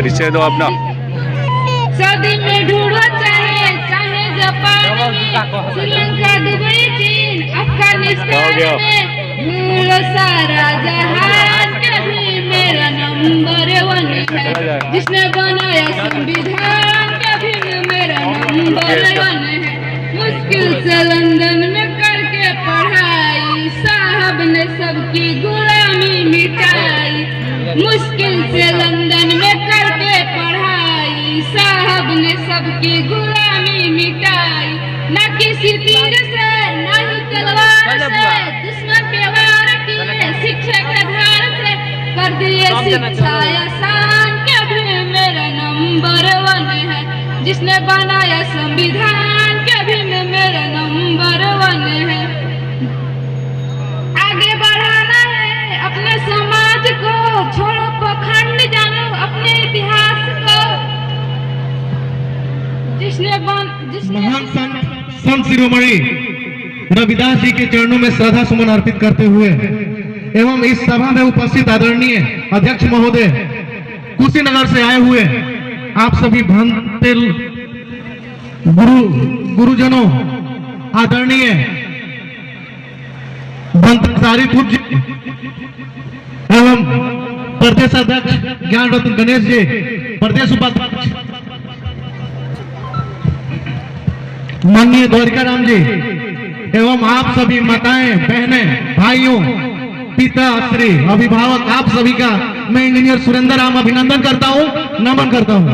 परिचय दो अपना। सऊदी में ढूंढो चाहे जापान में, श्रीलंका दुबई चीन अफगानिस्तान में, ढूंढो सारा जहान कभी मेरा नंबर 1 है। जिसने बनाया संविधान कभी मेरा नंबर 1 है। मुश्किल से लंदन में करके पढ़ाई, साहब ने सबकी गुलामी मिटाई। मुश्किल से लंदन में करके पढ़ाई, साहब ने सबकी गुलामी मिटाई। न किसी तीर से न ही तलवार से दुश्मन पे वार किए, शिक्षा के धार से कर दिए शिक्षा आसान कभी मेरा नंबर 1 है। जिसने बनाया संविधान कभी मेरा नंबर 1 है। आगे बढ़ाना है अपने समाज को, छोड़ो पखंड, जानो अपने इतिहास को। महान संत शिरोमणि रविदास जी के चरणों में श्रद्धा सुमन अर्पित करते हुए एवं इस सभा में उपस्थित आदरणीय अध्यक्ष महोदय, कुशीनगर से आए हुए आप सभी भंते गुरुजनों, आदरणीय भंतारी पूज्य एवं प्रदेश अध्यक्ष ज्ञान रत्न गणेश जी, प्रदेश उपाध्यक्ष माननीय द्वारिका राम जी एवं आप सभी माताएं, बहनें, भाइयों, पिता श्री अभिभावक, आप सभी का मैं इंजीनियर सुरेंद्र राम अभिनंदन करता हूं, नमन करता हूं।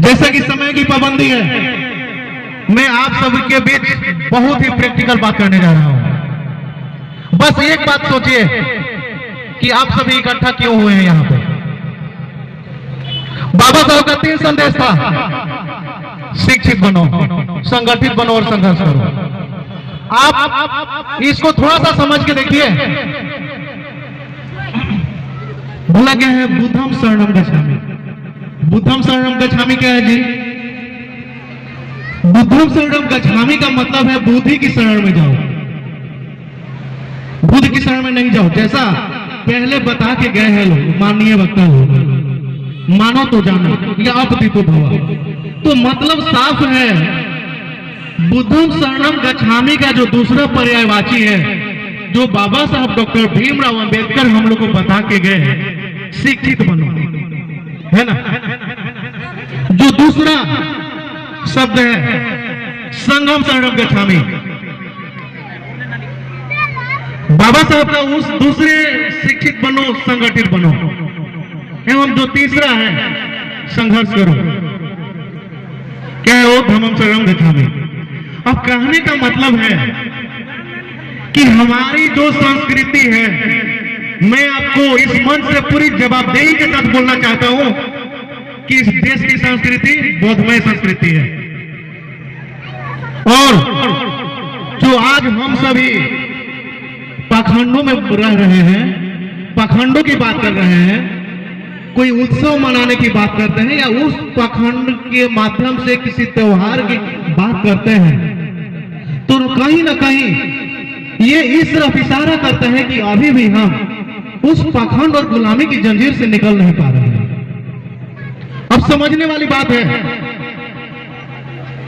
जैसे कि समय की पाबंदी है, मैं आप सभी के बीच बहुत ही प्रैक्टिकल बात करने जा रहा हूं। बस एक बात सोचिए कि आप सभी इकट्ठा क्यों हुए हैं यहाँ पे। बाबा साहब का 3 संदेश था, शिक्षित बनो, संगठित बनो और संघर्ष करो। आप इसको थोड़ा सा समझ के देखिए। बोला क्या है, बुद्धम शरणम गच्छामि। बुद्धम शरणम गच्छामि क्या है जी? बुद्धम शरणम गच्छामि का मतलब है बुद्धि की शरण में जाओ, बुद्ध की शरण में नहीं जाओ। जैसा पहले बता के गए हैं लोग, माननीय वक्ता लोग, मानो तो जानो या अपतितो भव। तो मतलब साफ है, बुद्धम शरणम गच्छामि का जो दूसरा पर्यायवाची है, जो बाबा साहब डॉक्टर भीमराव अंबेडकर हम लोग को बता के गए हैं, शिक्षित बनो, है ना। जो दूसरा शब्द है संगम शरणम गच्छामि, बाबा साहब का उस दूसरे शिक्षित बनो, संगठित बनो। एवं जो तीसरा है संघर्ष करो, क्या है वो? धम्मम शरणम गच्छामि। अब कहने का मतलब है कि हमारी जो संस्कृति है, मैं आपको इस मंच से पूरी जवाबदेही के साथ बोलना चाहता हूं कि इस देश की संस्कृति बौद्धमय संस्कृति है। और जो आज हम सभी पाखंडों में रह रहे हैं, पाखंडों की बात कर रहे हैं, कोई उत्सव मनाने की बात करते हैं या उस पाखंड के माध्यम से किसी त्योहार की बात करते हैं, तो कहीं ना कहीं ये इस तरफ इशारा करता है कि अभी भी हम उस पाखंड और गुलामी की जंजीर से निकल नहीं पा रहे हैं। अब समझने वाली बात है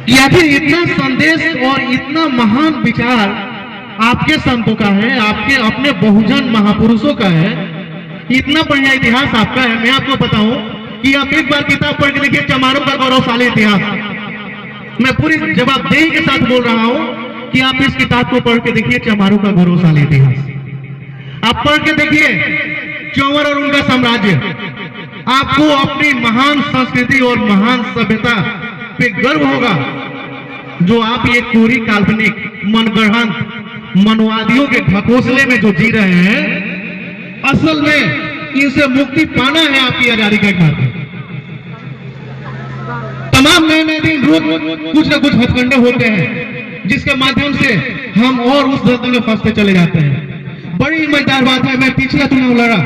कि आखिर इतना संदेश और इतना महान विचार आपके संतों का है, आपके अपने बहुजन महापुरुषों का है, इतना बढ़िया इतिहास आपका है। मैं आपको बताऊं कि आप एक बार किताब पढ़ के देखिए, चमारों का गौरवशाली इतिहास। मैं पूरी जवाबदेही के साथ बोल रहा हूं कि आप इस किताब को पढ़ के देखिए, चमारों का गौरवशाली इतिहास। आप पढ़ के देखिए चौवर और उनका साम्राज्य। आपको अपनी महान संस्कृति और महान सभ्यता पे गर्व होगा, जो आप ये पूरी काल्पनिक मनगढ़ंत मनवादियों के ढकोसले में जो जी रहे हैं। असल में इनसे मुक्ति पाना है आपकी आजादी का एक मार्ग। तमाम नए नए दिन रोज कुछ न कुछ हथकंडे होते हैं, जिसके माध्यम से हम और उस दर्द में फंसते चले जाते हैं। बड़ी मजेदार बात है, मैं पिछला चुनाव लड़ा,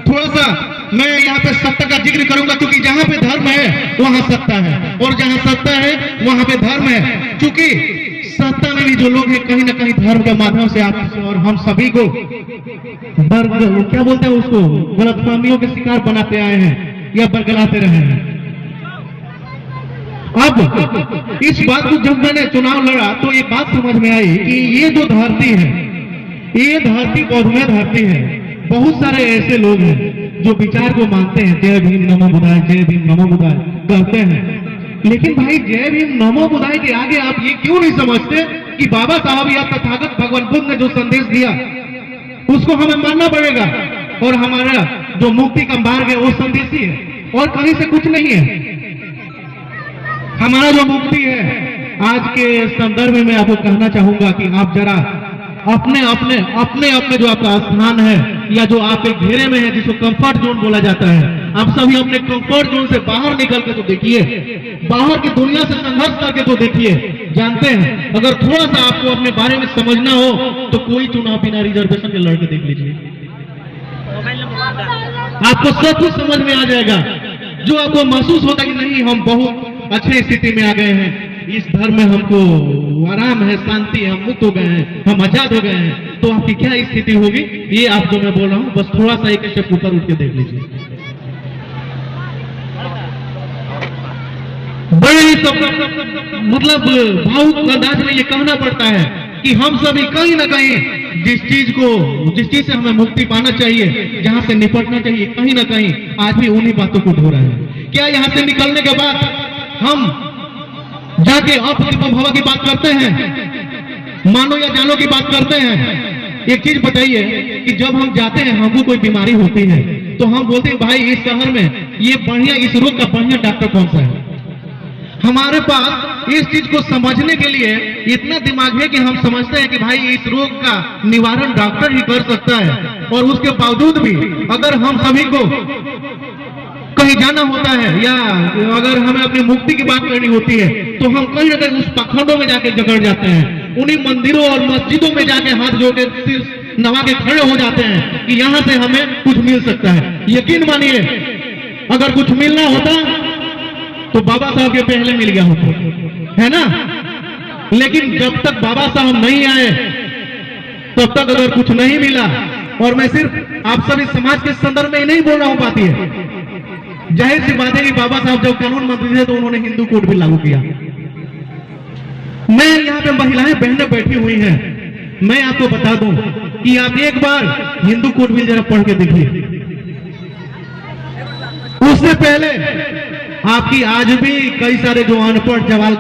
थोड़ा सा मैं यहाँ पे सत्ता का जिक्र करूंगा, क्योंकि जहां पे धर्म है वहां सत्ता है, और जहां सत्ता है वहां पे धर्म है। क्योंकि सत्ता में भी जो लोग हैं, कहीं ना कहीं धर्म के माध्यम से आप और हम सभी को क्या बोलते हैं उसको, गलतफहमियों के शिकार बनाते आए हैं या बरगलाते रहे हैं। अब इस बात को जब मैंने चुनाव लड़ा तो ये बात समझ में आई कि ये जो धरती है, ये धरती बहुमय धरती है। बहुत सारे ऐसे लोग हैं जो विचार को मानते हैं, जय भीम नमो बुद्धाय, जय भीम नमो बुद्धाय कहते हैं, लेकिन भाई जय भीम नमो बुद्धाय के आगे आप ये क्यों नहीं समझते कि बाबा साहब या तथागत भगवान बुद्ध ने जो संदेश दिया उसको हमें मानना पड़ेगा, और हमारा जो मुक्ति का मार्ग है वो संदेश ही है और कहीं से कुछ नहीं है। हमारा जो मुक्ति है, आज के संदर्भ में मैं आपको कहना चाहूंगा कि आप जरा अपने अपने जो आपका स्थान है या जो आप एक घेरे में है जिसको कंफर्ट जोन बोला जाता है, आप सभी अपने कंफर्ट जोन से बाहर निकल के तो देखिए, बाहर की दुनिया से संघर्ष करके तो देखिए। जानते हैं, अगर थोड़ा सा आपको अपने बारे में समझना हो तो कोई चुनाव बिना रिजर्वेशन के लड़के देख लीजिए, आपको सब कुछ समझ में आ जाएगा। जो आपको महसूस होता कि नहीं हम बहुत अच्छे स्थिति में आ गए हैं, इस धर्म में हमको आराम है, शांति है, हम मुक्त हो गए हैं, हम आजाद हो गए हैं, तो आपकी क्या स्थिति होगी, ये आप जो मैं बोल रहा हूं बस थोड़ा सा एक स्टेप ऊपर उठ के देख लीजिए। बड़े ही मतलब भावुक अंदाज में ये कहना पड़ता है कि हम सभी कहीं ना कहीं जिस चीज से हमें मुक्ति पाना चाहिए, जहां से निपटना चाहिए, कहीं ना कहीं आज भी उन्हीं बातों को ढो रहे हैं। क्या यहाँ से निकलने के बाद हम जाके भवा की बात करते हैं, मानो या जानो की बात करते हैं? एक चीज बताइए कि जब हम जाते हैं, हमको कोई बीमारी होती है तो हम बोलते हैं भाई इस शहर में ये बढ़िया, इस रोग का बढ़िया डॉक्टर कौन सा है। हमारे पास इस चीज को समझने के लिए इतना दिमाग है कि हम समझते हैं कि भाई इस रोग का निवारण डॉक्टर ही कर सकता है, और उसके बावजूद भी अगर हम सभी को कहीं जाना होता है या अगर हमें अपनी मुक्ति की बात करनी होती है तो हम कहीं ना कहीं उस पाखंडों में जाके जकड़ जाते हैं, उन्हीं मंदिरों और मस्जिदों में जाके हाथ जोड़ के सिर नवा के खड़े हो जाते हैं कि यहाँ से हमें कुछ मिल सकता है। यकीन मानिए, अगर कुछ मिलना होता तो बाबा साहब के पहले मिल गया होता, है ना। लेकिन जब तक बाबा साहब नहीं आए तब तक अगर कुछ नहीं मिला, और मैं सिर्फ आप सभी समाज के संदर्भ में ही नहीं बोल रहा हूं, बात है जाहिर सी बात है कि बाबा साहब जब कानून मंत्री थे तो उन्होंने हिंदू कोड भी लागू किया। मैं यहाँ पे महिलाएं बहनें बैठी हुई हैं, मैं आपको बता दूं कि आप एक बार हिंदू कोड बिल जरा पढ़ के देखिए। उससे पहले आपकी आज भी कई सारे जो अनपढ़ जवाल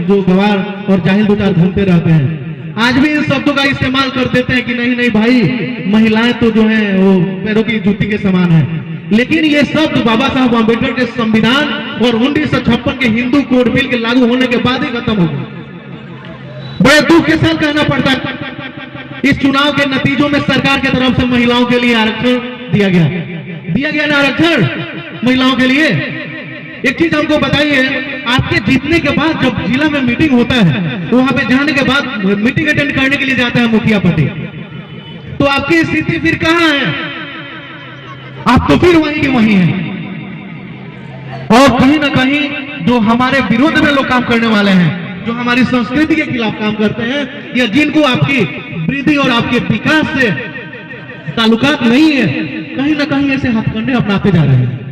जो गवार और जाहिल दो चार घूमते रहते हैं, आज भी इन शब्दों का इस्तेमाल कर देते हैं कि नहीं नहीं भाई, महिलाएं तो जो है वो पैरों की जूती के समान है। लेकिन ये शब्द बाबा साहब अम्बेडकर के संविधान और 1956 के हिंदू कोड बिल के लागू होने के बाद ही खत्म हो गए। बड़े दुख के साथ कहना पड़ता है, इस चुनाव के नतीजों में सरकार की तरफ से महिलाओं के लिए आरक्षण दिया गया ना, आरक्षण महिलाओं के लिए। एक चीज हमको बताइए, आपके जीतने के बाद जब जिला में मीटिंग होता है, वहां पे जाने के बाद मीटिंग अटेंड करने के लिए जाता है मुखिया पति, तो आपकी स्थिति फिर कहां है? आप तो फिर वहीं के वहीं हैं। और कहीं ना कहीं जो हमारे विरोध में लोग काम करने वाले हैं, जो हमारी संस्कृति के खिलाफ काम करते हैं, या जिनको आपकी वृद्धि और आपके विकास से ताल्लुकात नहीं है, कहीं ना कहीं ऐसे हथकंडे अपनाते जा रहे हैं।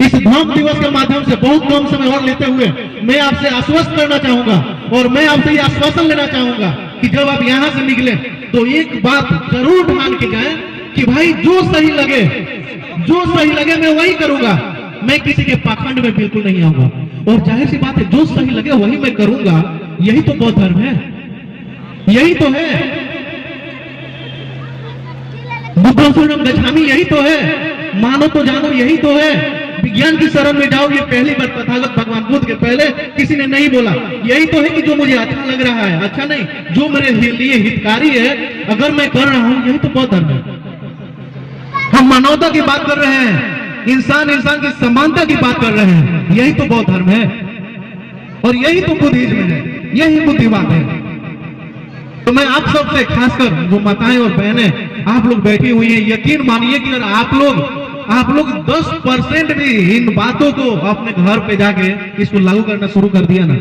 इस धम्म दिवस के माध्यम से बहुत कम समय और लेते हुए मैं आपसे आश्वस्त करना चाहूंगा, और मैं आपसे यह आश्वासन लेना चाहूंगा कि जब आप यहां से निकले तो एक बात जरूर मान के जाए कि भाई जो सही लगे मैं वही करूंगा, मैं किसी के पाखंड में बिल्कुल नहीं आऊंगा। और जाहिर सी बात है, जो सही लगे वही मैं करूंगा। यही तो बौद्ध धर्म है, यही तो है बुद्धं शरणं गच्छामि, यही तो है मानो तो जानो, यही तो है विज्ञान की शरण में जाओ। ये पहली बार तथागत भगवान बुद्ध के पहले किसी ने नहीं बोला। यही तो है कि जो मुझे अच्छा लग रहा है, अच्छा नहीं, जो मेरे लिए हितकारी है, अगर मैं कर रहा हूं, यही तो बौद्ध धर्म है। हम मानवता की बात कर रहे हैं, इंसान की समानता की बात कर रहे हैं, यही तो बौद्ध धर्म है, और यही तो बुद्धिज्म है, यही बुद्धिवाद है। तो मैं आप सबसे, खासकर जो माताएं और बहनें आप लोग बैठी हुई हैं, यकीन मानिए कि अगर आप लोग 10% भी इन बातों को अपने घर पे जाके इसको लागू करना शुरू कर दिया ना,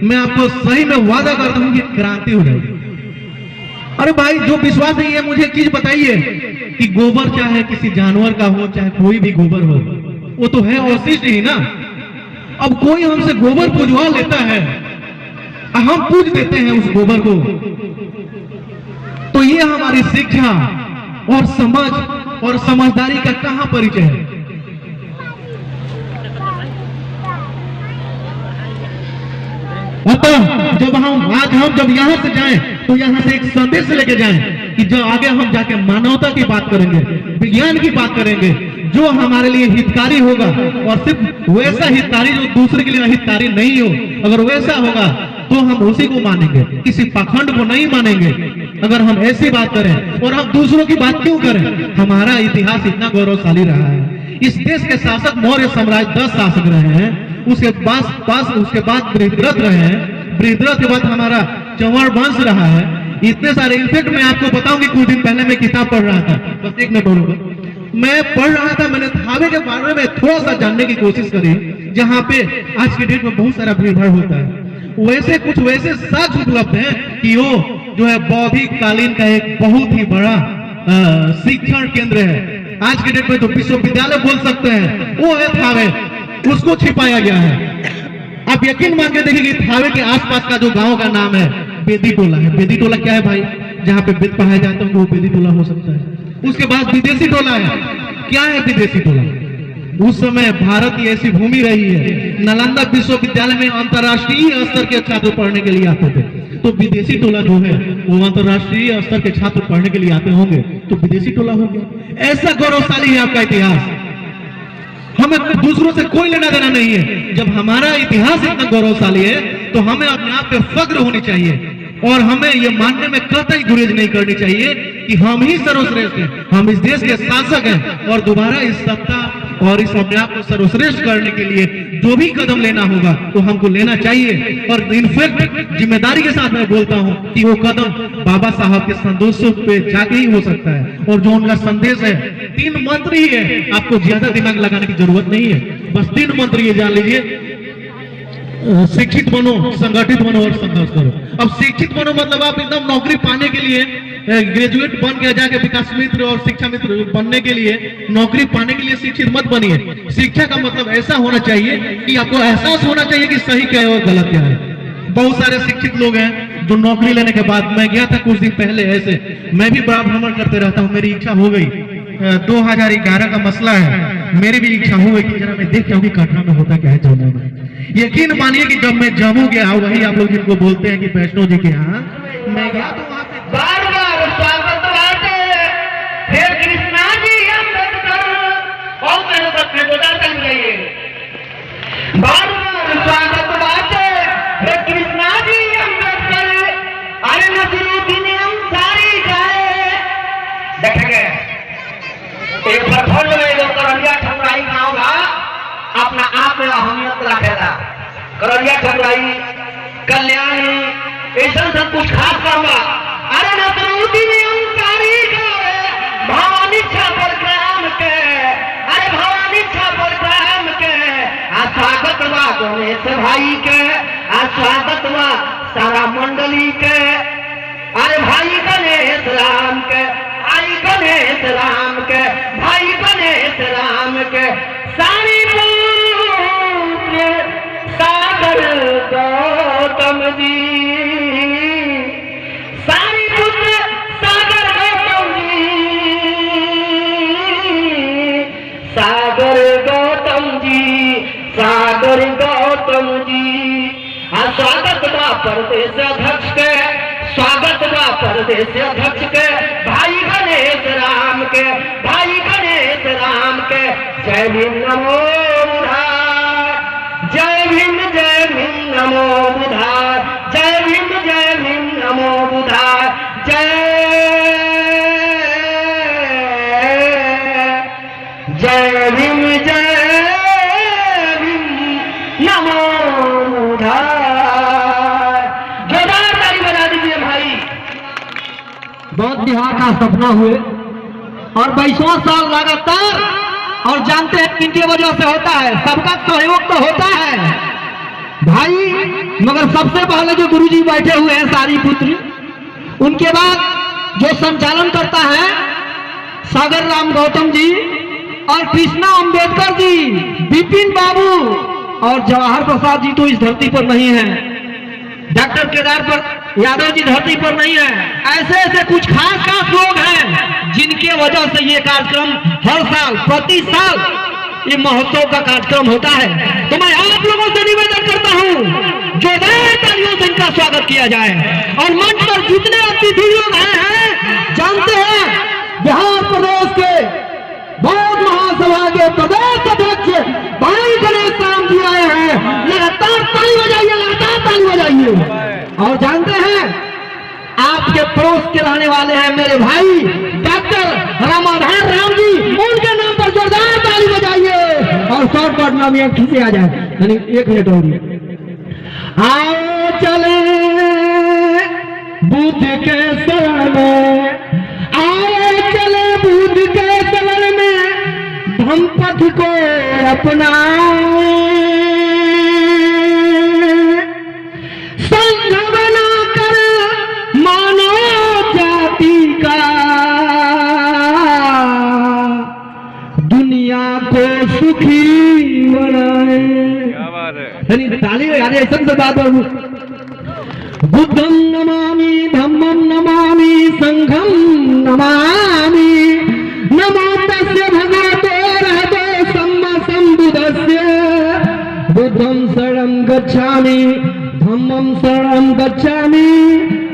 मैं आपको सही में वादा करता हूं कि क्रांति हो जाएगी। अरे भाई, जो विश्वास नहीं है मुझे एक चीज बताइए कि गोबर चाहे किसी जानवर का हो, चाहे कोई भी गोबर हो, वो तो है अवशिष्ट ही ना। अब कोई हमसे गोबर पूजवा लेता है, हम पूज देते हैं उस गोबर को, तो ये हमारी शिक्षा और समझ और समझदारी का कहां परिचय है? अतः जब हम जब यहाँ से जाएं तो यहाँ से एक संदेश लेके जाएं कि जो आगे हम जाके मानवता की बात करेंगे, विज्ञान की बात करेंगे, जो हमारे लिए हितकारी होगा, और सिर्फ वैसा हितकारी जो दूसरे के लिए हितकारी नहीं हो। अगर वैसा होगा तो हम उसी को मानेंगे, किसी पाखंड को नहीं मानेंगे। अगर हम ऐसी बात करें, और हम दूसरों की बात क्यों करें? हमारा इतिहास इतना गौरवशाली रहा है। इस देश के शासक मौर्य साम्राज्य 10 शासक रहे हैं, उसके बाद बृहद्रथ रहे हैं, बृहद्रथ के बाद हमारा चंवर वंश रहा है। इतने सारे, इनफेक्ट मैं आपको बताऊंगी, कुछ दिन पहले मैं किताब पढ़ रहा था, बस एक मिनट बोलूंगा, मैं पढ़ रहा था, मैंने थावे के बारे में थोड़ा सा जानने की कोशिश करी, जहाँ पे आज के डेट में बहुत सारा भीड़ भाड़ होता है। कुछ वैसे साक्ष्य उपलब्ध है कि वो जो है बौद्धिक कालीन का एक बहुत ही बड़ा शिक्षण केंद्र है। आज के डेट में तो विश्वविद्यालय बोल सकते हैं, वो है थावे, उसको छिपाया गया है। आप यकीन मान के देखिए कि थावे के आसपास का जो गांव का नाम है बेदी टोला है। बेदी टोला क्या है भाई? जहाँ पे वेद पढ़ाया जाता है वो बेदी टोला हो सकता है। उसके बाद विदेशी टोला है। क्या है विदेशी टोला? उस समय भारत की ऐसी भूमि रही है, नालंदा विश्वविद्यालय में अंतर्राष्ट्रीय स्तर के छात्र पढ़ने के लिए आते थे। तो विदेशी टोला जो है वो अंतर्राष्ट्रीय स्तर के छात्र पढ़ने के लिए आते होंगे, तो विदेशी टोला हो गया। ऐसा गौरवशाली है आपका इतिहास, हमें दूसरों से कोई लेना देना नहीं है। जब हमारा इतिहास इतना गौरवशाली है तो हमें अपने आप पे फक्र होनी चाहिए, और हमें यह मानने में कतई गुरेज नहीं करनी चाहिए कि हम ही सर्वश्रेष्ठ हैं, हम इस देश के शासक हैं, और दोबारा इस सत्ता और इस अपने आप को सर्वश्रेष्ठ करने के लिए जो भी कदम लेना होगा तो हमको लेना चाहिए। और इनफैक्ट जिम्मेदारी के साथ मैं बोलता हूं कि वो कदम बाबा साहब के संदेशों पे जाके ही हो सकता है। और जो उनका संदेश है 3 मंत्र ही है, आपको ज्यादा दिमाग लगाने की जरूरत नहीं है, बस 3 मंत्र ये जान लीजिए, शिक्षित बनो, संगठित बनो और संघर्ष करो। अब शिक्षित बनो मतलब आप एकदम नौकरी पाने के लिए ग्रेजुएट बन के जाके विकास मित्र और शिक्षा मित्र बनने के लिए, नौकरी पाने के लिए शिक्षित मत बनिए। शिक्षा का मतलब ऐसा होना चाहिए कि आपको एहसास होना चाहिए कि सही क्या है और गलत क्या है। बहुत सारे शिक्षित लोग हैं जो नौकरी लेने के बाद, मैं गया था कुछ दिन पहले, ऐसे मैं भी बड़ा भ्रमण करते रहता हूँ, मेरी इच्छा हो गई, 2011 का मसला है, मेरी भी इच्छा हो गई कि जरा मैं देख जाऊँ कि कटरा में होता क्या है जम्मू में। यकीन मानिए कि जब मैं जम्मू गया, वही आप लोग जिनको बोलते हैं कि वैष्णो जी के यहाँ मैं गया, तो वहाँ पे बार बार स्वागत बाटे हे कृष्णा जी अम्बेडकर और मेरे बच्चे को दर्शन जाइए। बार बार स्वागत बाटे हे कृष्णा जी अम्बेडकर, अरे नसरुद्दीन अंसारी जाए देखेंगे एक प्रखंड में जो करलिया ठकुराई गाँव का अपना आप में अहमियत रखेगा। करलिया ठकुराई कल्याणी ऐसा सब कुछ खास करवा। अरे नसरुद्दीन अंसारी जाए भवानी छापर ग्राम के, अरे भवानी छापर ग्राम के स्वागत बा गणेश भाई के, स्वागत बा सारा मंडली के, अरे भाई गणेश राम के, भाई गणेश राम के, भाई गणेश राम के, सारी पुत्र सागर गौतम जी, सारी पुत्र सागर गौतम जी, सागर गौतम जी, सागर गौतम जी। स्वागत बा प्रदेश अध्यक्ष के, स्वागत बा प्रदेश अध्यक्ष के, भाई गणेश राम के, भाई गणेश राम के। जय भीम नमो बुधार, जय भीम नमो बुधार, जय भीम नमो बुधार, जय भीम नमो बुधार। जोरदार ताली बजा दीजिए भाई। बहुत बिहार का सपना हुए और 22वां साल लगातार, और जानते हैं किनकी वजह से होता है, सबका सहयोग तो होता है भाई, मगर सबसे पहले जो गुरुजी बैठे हुए हैं सारी पुत्र, उनके बाद जो संचालन करता है सागर राम गौतम जी और कृष्णा अंबेडकर जी, विपिन बाबू और जवाहर प्रसाद जी तो इस धरती पर नहीं है, डॉक्टर केदार पर यादव जी धरती पर नहीं है। ऐसे ऐसे कुछ खास लोग हैं जिनके वजह से ये कार्यक्रम हर साल प्रति साल ये महोत्सव का कार्यक्रम होता है। तो मैं आप लोगों से निवेदन करता हूँ जोरदार तालियों से इनका स्वागत किया जाए। और मंच पर जितने अतिथि लोग आए हैं, जानते हैं बिहार प्रदेश के बहुत महासभा के प्रदेश अध्यक्ष भाई गणेश राम जी आए हैं। लगातार ताली बजाइए, लगातार ताली बजाइए। और जानते हैं आपके पड़ोस के रहने वाले हैं मेरे भाई डॉक्टर रामाधार राम जी, उनके नाम पर जोरदार ताली बजाइए। और शॉर्टकट नाम ये खींचे आ जाए, यानी 1 मिनट और आओ चले बुद्ध के शरण में, आओ चले बुद्ध के शरण में, हम पथ को अपनाए, संघ बनाकर मानव जाति का दुनिया को सुखी बनाए। ताली यार ऐसा से बात है। बुद्धं नमामि धम्मं नमामि संघं नमामि, नमो तस्य भगवतो रहतो सम्मा सम्बुद्धस्य, बुद्धं शरणं गच्छामि धम्मं शरणं गच्छामि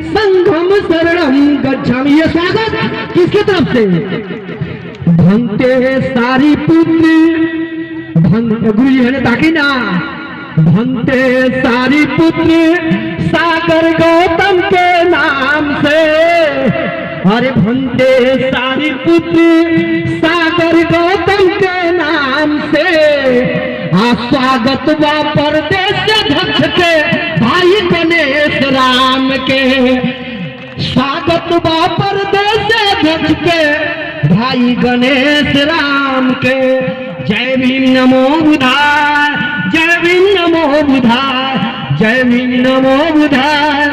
संघं शरणं गच्छामि। ये स्वागत किसकी तरफ से? भंते सारी पुत्र गुरु जी है ताकि ना, भंते सारी पुत्र सागर गौतम के नाम से, अरे भंते सारी पुत्र सागर गौतम के नाम से, स्वागत व परदेश अध्यक्ष के भाई गणेश राम के, स्वागत व परदेश अध्यक्ष के भाई गणेश राम के। जय भीम नमो बुधाय, जय भीम नमो बुधाय, जय भीम नमो बुधाय,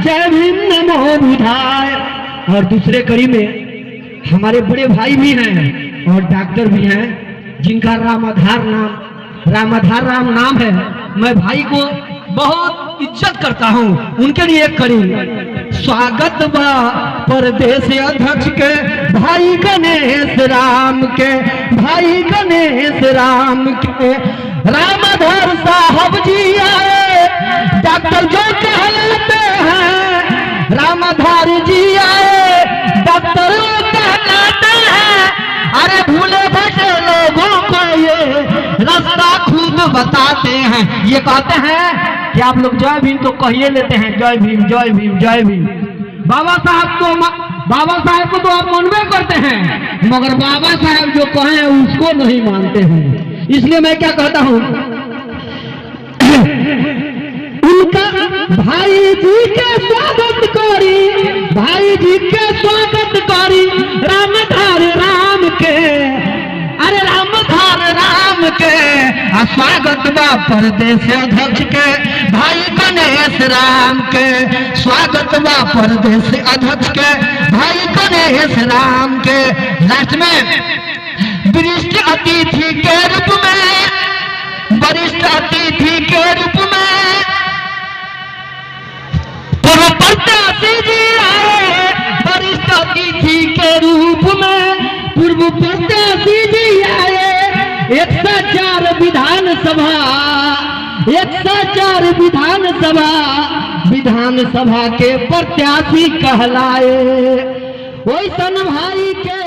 जय भीम नमो बुधाय। और दूसरे कड़ी में हमारे बड़े भाई भी हैं और डॉक्टर भी हैं जिनका रामाधार राम नाम है। मैं भाई को बहुत इज्जत करता हूँ, उनके लिए एक कड़ी स्वागत व परदेश अध्यक्ष के भाई गणेश राम के, भाई गणेश राम के। रामाधार साहब जी आए, डॉक्टर जो कहलाते हैं, रामाधार जी आए, डॉक्टर कहलाते हैं। अरे भूले भटके लोगों को ये रास्ता खुद बताते हैं। ये कहते हैं कि आप लोग जय भीम तो कहिए लेते हैं, जय भीम जय भीम जय भीम। बाबा साहब को तो आप मानवे करते हैं, मगर बाबा साहब जो कहे उसको नहीं मानते हैं। इसलिए मैं क्या कहता हूँ, उनका भाई जी के स्वागत करी, भाई जी के स्वागत करी रामधार राम के, अरे रामधार राम के। स्वागत व परदेश अध्यक्ष के भाई गणेश राम के, स्वागत व परदेश अध्यक्ष के भाई गणेश राम के। लास्ट में वरिष्ठ अतिथि के रूप में, वरिष्ठ अतिथि के रूप में पूर्व प्रत्याशी जी आए, वरिष्ठ अतिथि के रूप में पूर्व प्रत्याशी जी आए। 104 विधानसभा, 104 विधानसभा के प्रत्याशी कहलाए। वैसन भाई के